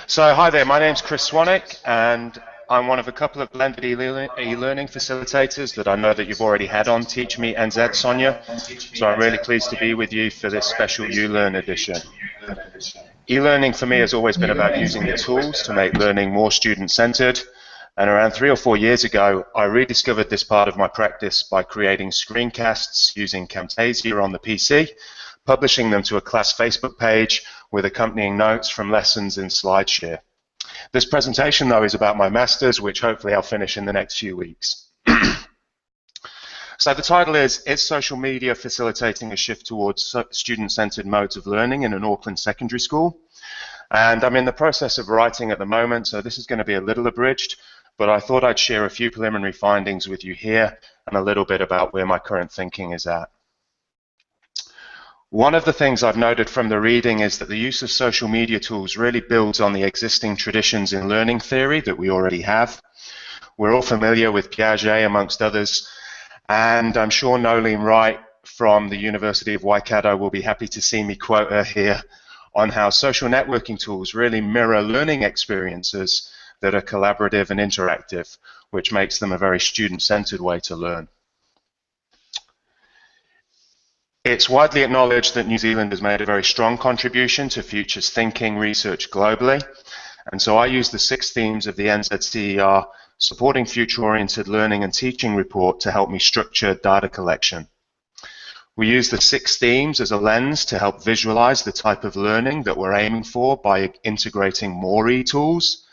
So hi there, my name's Chris Swanwick and I'm one of a couple of blended e-learning facilitators that I know that you've already had on TeachMeetNZ, Sonia. So I'm really pleased to be with you for this special uLearn edition. E-learning for me has always been about using the tools to make learning more student-centered, and around 3 or 4 years ago I rediscovered this part of my practice by creating screencasts using Camtasia on the PC, publishing them to a class Facebook page with accompanying notes from lessons in SlideShare. This presentation, though, is about my master's, which hopefully I'll finish in the next few weeks. So the title is Social Media Facilitating a Shift Towards Student-Centered Modes of Learning in an Auckland Secondary School? And I'm in the process of writing at the moment, so this is going to be a little abridged, but I thought I'd share a few preliminary findings with you here and a little bit about where my current thinking is at. One of the things I've noted from the reading is that the use of social media tools really builds on the existing traditions in learning theory that we already have. We're all familiar with Piaget, amongst others, and I'm sure Nolene Wright from the University of Waikato will be happy to see me quote her here on how social networking tools really mirror learning experiences that are collaborative and interactive, which makes them a very student-centered way to learn. It's widely acknowledged that New Zealand has made a very strong contribution to futures thinking research globally, and so I use the 6 themes of the NZCER Supporting Future-Oriented Learning and Teaching report to help me structure data collection. We use the 6 themes as a lens to help visualize the type of learning that we're aiming for by integrating more e-tools,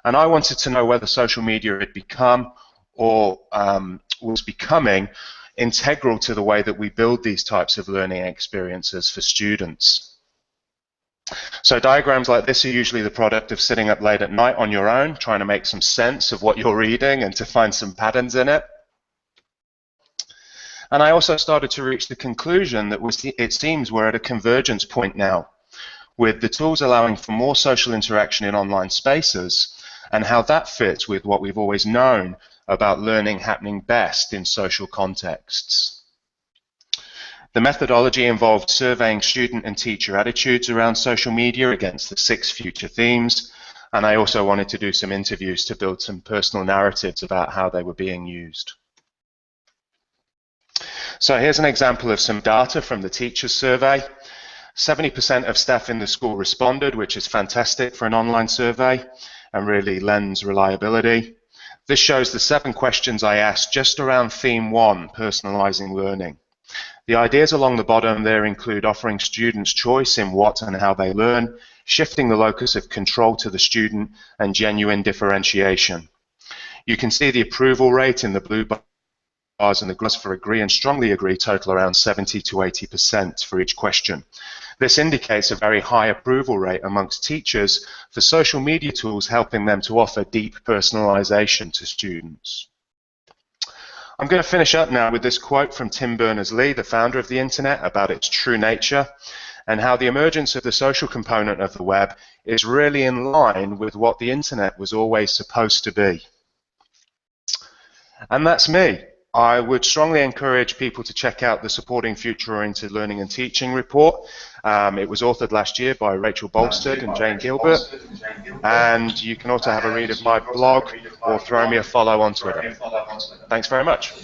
and I wanted to know whether social media had become or was becoming integral to the way that we build these types of learning experiences for students. So diagrams like this are usually the product of sitting up late at night on your own, trying to make some sense of what you're reading and to find some patterns in it. And I also started to reach the conclusion that it seems we're at a convergence point now, with the tools allowing for more social interaction in online spaces, and how that fits with what we've always known about learning happening best in social contexts. The methodology involved surveying student and teacher attitudes around social media against the 6 future themes, and I also wanted to do some interviews to build some personal narratives about how they were being used. So here's an example of some data from the teachers survey. 70% of staff in the school responded, which is fantastic for an online survey and really lends reliability. This shows the 7 questions I asked just around theme 1, personalizing learning. The ideas along the bottom there include offering students choice in what and how they learn, shifting the locus of control to the student, and genuine differentiation. You can see the approval rate in the blue bars and the graphs for agree and strongly agree total around 70 to 80% for each question. This indicates a very high approval rate amongst teachers for social media tools helping them to offer deep personalization to students. I'm going to finish up now with this quote from Tim Berners-Lee, the founder of the internet, about its true nature and how the emergence of the social component of the web is really in line with what the internet was always supposed to be. And that's me. I would strongly encourage people to check out the Supporting Future-Oriented Learning and Teaching report. It was authored last year by Rachel Bolstead and Jane Gilbert. And you can also have a read of my blog or throw me a follow on Twitter. Thanks very much.